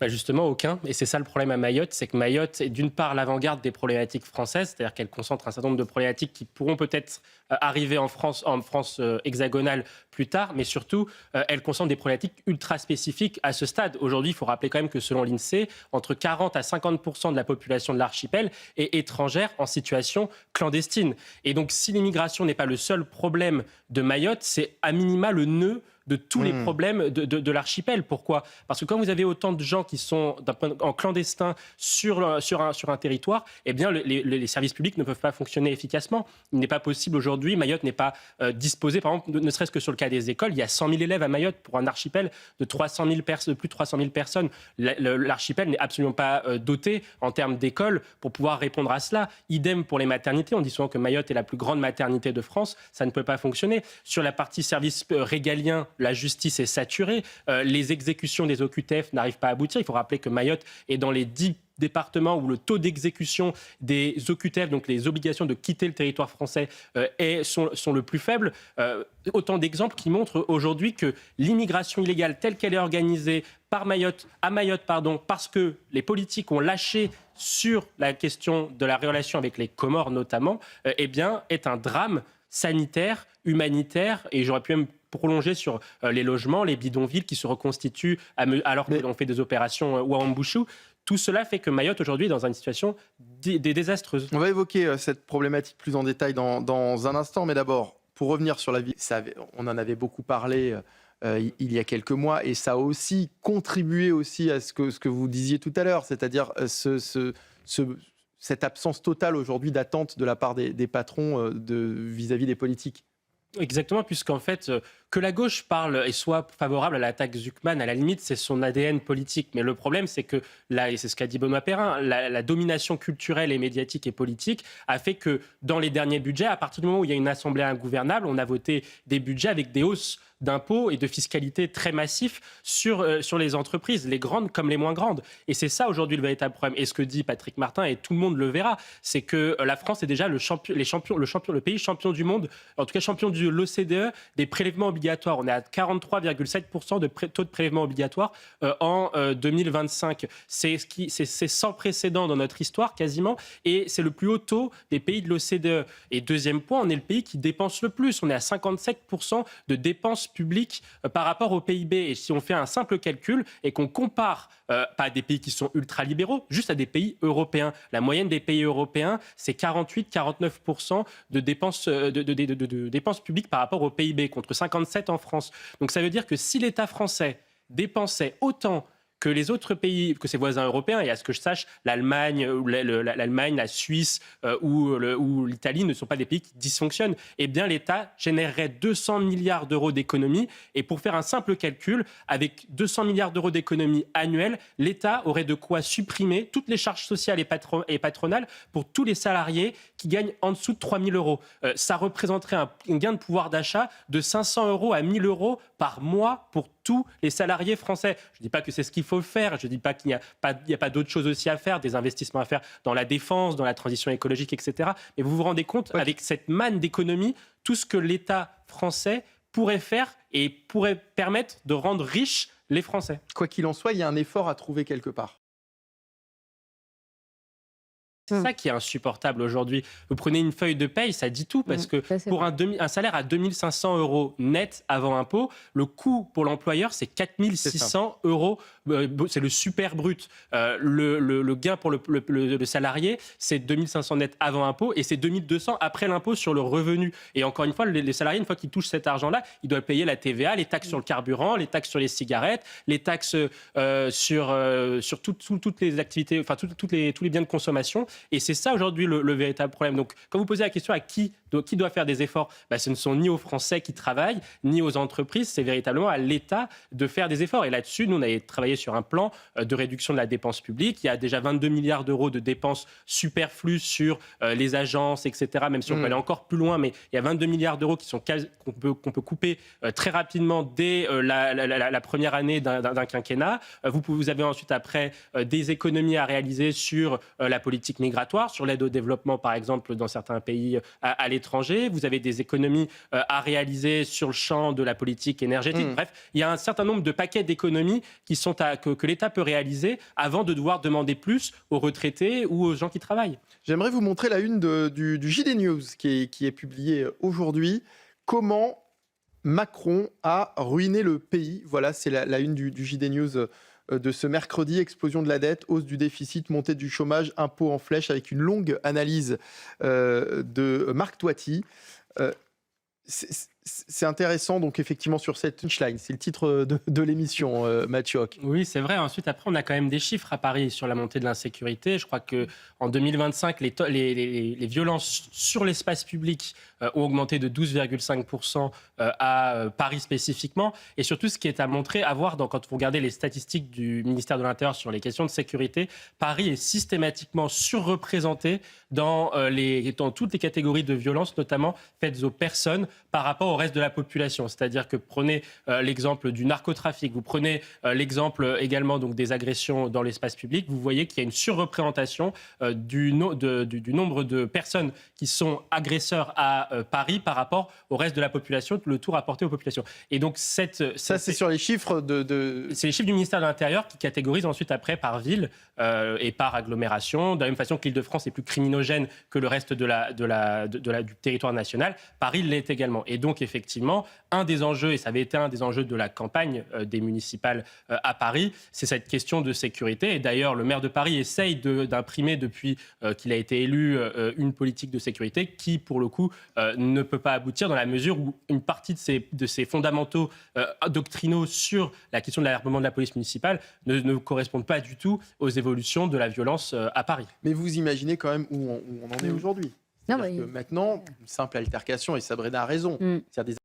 Justement, aucun. Et c'est ça le problème à Mayotte, c'est que Mayotte est d'une part l'avant-garde des problématiques françaises, c'est-à-dire qu'elle concentre un certain nombre de problématiques qui pourront peut-être arriver en France hexagonale plus tard, mais surtout, elle concentre des problématiques ultra spécifiques à ce stade. Aujourd'hui, il faut rappeler quand même que selon l'INSEE, entre 40 à 50% de la population de l'archipel est étrangère en situation clandestine. Et donc, si l'immigration n'est pas le seul problème de Mayotte, c'est à minima le nœud de tous les problèmes de l'archipel. Pourquoi ? Parce que quand vous avez autant de gens qui sont en clandestin sur un territoire, eh bien les services publics ne peuvent pas fonctionner efficacement. Il n'est pas possible aujourd'hui, Mayotte n'est pas disposée, par exemple, ne serait-ce que sur le cas des écoles, il y a 100 000 élèves à Mayotte pour un archipel de plus de 300 000 personnes. L'archipel n'est absolument pas doté en termes d'écoles pour pouvoir répondre à cela. Idem pour les maternités. On dit souvent que Mayotte est la plus grande maternité de France. Ça ne peut pas fonctionner. Sur la partie services régaliens, la justice est saturée, les exécutions des OQTF n'arrivent pas à aboutir. Il faut rappeler que Mayotte est dans les 10 départements où le taux d'exécution des OQTF, donc les obligations de quitter le territoire français, sont le plus faibles. Autant d'exemples qui montrent aujourd'hui que l'immigration illégale telle qu'elle est organisée à Mayotte, parce que les politiques ont lâché sur la question de la relation avec les Comores notamment, est un drame sanitaire, humanitaire, et j'aurais pu même prolonger sur les logements, les bidonvilles qui se reconstituent alors que l'on fait des opérations Ouarambouchou. Tout cela fait que Mayotte aujourd'hui est dans une situation désastreuse. On va évoquer cette problématique plus en détail dans un instant, mais d'abord, pour revenir sur la vie, on en avait beaucoup parlé il y a quelques mois, et ça a aussi contribué aussi à ce que vous disiez tout à l'heure, c'est-à-dire cette absence totale aujourd'hui d'attente de la part des patrons vis-à-vis des politiques. Exactement, puisqu'en fait, que la gauche parle et soit favorable à l'attaque Zuckman, à la limite, c'est son ADN politique. Mais le problème, c'est que, là, et c'est ce qu'a dit Benoît Perrin, la domination culturelle et médiatique et politique a fait que dans les derniers budgets, à partir du moment où il y a une assemblée ingouvernable, on a voté des budgets avec des hausses d'impôts et de fiscalité très massifs sur les entreprises, les grandes comme les moins grandes. Et c'est ça aujourd'hui le véritable problème. Et ce que dit Patrick Martin, et tout le monde le verra, c'est que la France est déjà le pays champion du monde, en tout cas champion de l'OCDE, des prélèvements obligatoires. On est à 43,7% de taux de prélèvements obligatoires en 2025. C'est sans précédent dans notre histoire quasiment, et c'est le plus haut taux des pays de l'OCDE. Et deuxième point, on est le pays qui dépense le plus. On est à 57% de dépenses publiques par rapport au PIB. Et si on fait un simple calcul et qu'on compare pas à des pays qui sont ultra-libéraux, juste à des pays européens, la moyenne des pays européens, c'est 48-49% de dépenses publiques par rapport au PIB, contre 57 en France. Donc ça veut dire que si l'État français dépensait autant que les autres pays, que ses voisins européens, et à ce que je sache, l'Allemagne, la Suisse ou l'Italie ne sont pas des pays qui dysfonctionnent, eh bien l'État générerait 200 milliards d'euros d'économies. Et pour faire un simple calcul, avec 200 milliards d'euros d'économies annuelles, l'État aurait de quoi supprimer toutes les charges sociales et patronales pour tous les salariés qui gagnent en dessous de 3 000 euros. Ça représenterait un gain de pouvoir d'achat de 500 euros à 1 000 euros par mois pour tous les salariés français. Je ne dis pas que c'est ce qu'il faut faire, je ne dis pas qu'il n'y a pas d'autres choses aussi à faire, des investissements à faire dans la défense, dans la transition écologique, etc. Mais vous vous rendez compte, avec cette manne d'économie, tout ce que l'État français pourrait faire et pourrait permettre de rendre riches les Français. Quoi qu'il en soit, il y a un effort à trouver quelque part. C'est ça qui est insupportable aujourd'hui. Vous prenez une feuille de paye, ça dit tout, parce que pour un salaire à 2 500 euros net avant impôt, le coût pour l'employeur, c'est 4 600 euros. C'est le super brut. Le gain pour le salarié, c'est 2 500 net avant impôt, et c'est 2 200 après l'impôt sur le revenu. Et encore une fois, les salariés, une fois qu'ils touchent cet argent-là, ils doivent payer la TVA, les taxes sur le carburant, les taxes sur les cigarettes, les taxes sur toutes les activités, enfin tous les biens de consommation. Et c'est ça aujourd'hui le véritable problème. Donc quand vous posez la question à qui doit faire des efforts, ce ne sont ni aux Français qui travaillent, ni aux entreprises, c'est véritablement à l'État de faire des efforts. Et là-dessus, nous, on avait travaillé sur un plan de réduction de la dépense publique. Il y a déjà 22 milliards d'euros de dépenses superflues sur les agences, etc., même si on peut aller encore plus loin, mais il y a 22 milliards d'euros qu'on peut couper très rapidement dès la première année d'un quinquennat. Vous avez ensuite, après, des économies à réaliser sur la politique migratoires, sur l'aide au développement, par exemple, dans certains pays à l'étranger. Vous avez des économies à réaliser sur le champ de la politique énergétique. Bref, il y a un certain nombre de paquets d'économies que l'État peut réaliser avant de devoir demander plus aux retraités ou aux gens qui travaillent. J'aimerais vous montrer la une du JD News qui est publiée aujourd'hui. Comment Macron a ruiné le pays. Voilà, c'est la une du JD News de ce mercredi. Explosion de la dette, hausse du déficit, montée du chômage, impôts en flèche, avec une longue analyse de Marc Toiti. C'est intéressant, donc effectivement, sur cette punchline. C'est le titre de l'émission, Mathieu Hoc. Oui, c'est vrai. Ensuite, après, on a quand même des chiffres à Paris sur la montée de l'insécurité. Je crois qu'en 2025, les violences sur l'espace public ont augmenté de 12,5% à Paris spécifiquement. Et surtout, ce qui est à voir quand vous regardez les statistiques du ministère de l'Intérieur sur les questions de sécurité, Paris est systématiquement surreprésenté dans toutes les catégories de violences, notamment faites aux personnes par rapport au reste de la population. C'est-à-dire que prenez l'exemple du narcotrafic, vous prenez l'exemple également donc, des agressions dans l'espace public, vous voyez qu'il y a une surreprésentation du nombre de personnes qui sont agresseurs à Paris par rapport au reste de la population, le tout rapporté aux populations. Et donc ça, c'est sur les chiffres C'est les chiffres du ministère de l'Intérieur qui catégorisent ensuite après par ville et par agglomération. De la même façon que l'Île-de-France est plus criminogène que le reste du territoire national, Paris l'est également. Et donc, effectivement, un des enjeux, et ça avait été un des enjeux de la campagne des municipales à Paris, c'est cette question de sécurité. Et d'ailleurs, le maire de Paris essaye d'imprimer depuis qu'il a été élu une politique de sécurité qui, pour le coup, ne peut pas aboutir dans la mesure où une partie de ces fondamentaux doctrinaux sur la question de l'armement de la police municipale ne correspondent pas du tout aux évolutions de la violence à Paris. Mais vous imaginez quand même où on en est aujourd'hui. C'est-à-dire que maintenant, une simple altercation, et Sabrina a raison, c'est-à-dire des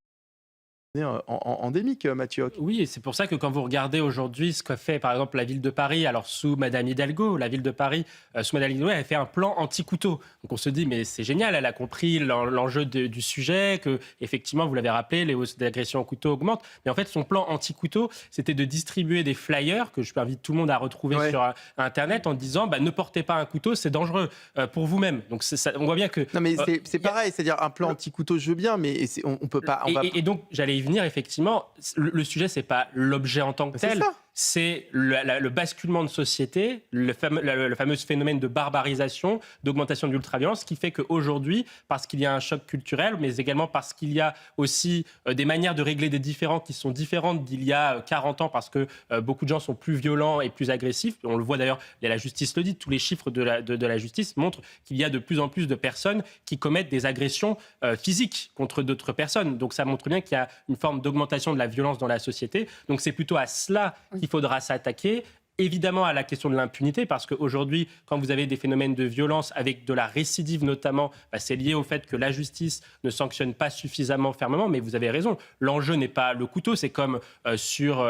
endémique, Mathieu Hoc. Oui, et c'est pour ça que quand vous regardez aujourd'hui ce qu'a fait par exemple la ville de Paris, alors sous Madame Hidalgo, la ville de Paris, sous Madame Hidalgo, elle a fait un plan anti-couteau. Donc on se dit, mais c'est génial, elle a compris l'enjeu du sujet, que effectivement, vous l'avez rappelé, les hausses d'agressions au couteau augmentent. Mais en fait, son plan anti-couteau, c'était de distribuer des flyers que je invite tout le monde à retrouver sur Internet en disant, ne portez pas un couteau, c'est dangereux pour vous-même. Donc on voit bien que... Non mais c'est pareil, c'est-à-dire un plan anti-couteau, je veux bien, mais on peut pas... Et donc, j'allais y venir, effectivement, le sujet, c'est pas l'objet en tant que tel, c'est le basculement de société, le fameux phénomène de barbarisation, d'augmentation de l'ultraviolence, qui fait qu'aujourd'hui, parce qu'il y a un choc culturel, mais également parce qu'il y a aussi des manières de régler des différends qui sont différentes d'il y a 40 ans, parce que beaucoup de gens sont plus violents et plus agressifs. On le voit d'ailleurs, la justice le dit, tous les chiffres de la justice montrent qu'il y a de plus en plus de personnes qui commettent des agressions physiques contre d'autres personnes. Donc ça montre bien qu'il y a une forme d'augmentation de la violence dans la société. Donc c'est plutôt à cela qu'il faudra s'attaquer. Évidemment à la question de l'impunité, parce qu'aujourd'hui, quand vous avez des phénomènes de violence avec de la récidive notamment, c'est lié au fait que la justice ne sanctionne pas suffisamment fermement, mais vous avez raison, l'enjeu n'est pas le couteau, c'est comme sur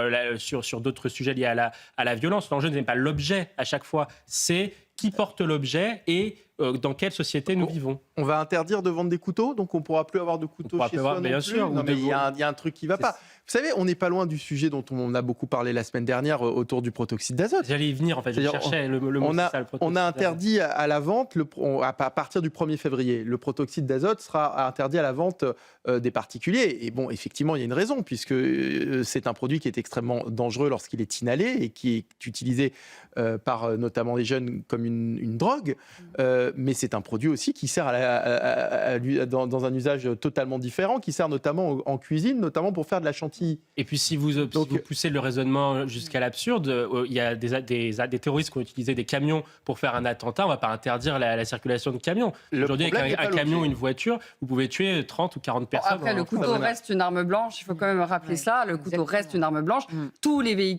d'autres sujets liés à la violence, l'enjeu n'est pas l'objet à chaque fois, c'est qui porte l'objet et dans quelle société nous vivons. On va interdire de vendre des couteaux, donc on ne pourra plus avoir de couteaux chez soi non bien plus. sûr. Non, mais il y a un truc qui ne va pas. Vous savez, on n'est pas loin du sujet dont on a beaucoup parlé la semaine dernière autour du protoxyde d'azote. J'allais y venir, en fait, je cherchais le mot. On a interdit à la vente, à partir du 1er février, le protoxyde d'azote sera interdit à la vente des particuliers. Et bon, effectivement, il y a une raison, puisque c'est un produit qui est extrêmement dangereux lorsqu'il est inhalé et qui est utilisé par notamment les jeunes comme une drogue. Mais c'est un produit aussi qui sert dans un usage totalement différent, qui sert notamment en cuisine, notamment pour faire de la chantilly. Et puis si vous poussez le raisonnement jusqu'à l'absurde, il y a des terroristes qui ont utilisé des camions pour faire un attentat, on ne va pas interdire la circulation de camions. Aujourd'hui, avec un camion, une voiture, vous pouvez tuer 30 ou 40 personnes. Après, le couteau reste une arme blanche, il faut quand même rappeler ça, le couteau reste une arme blanche. Tous les véhicules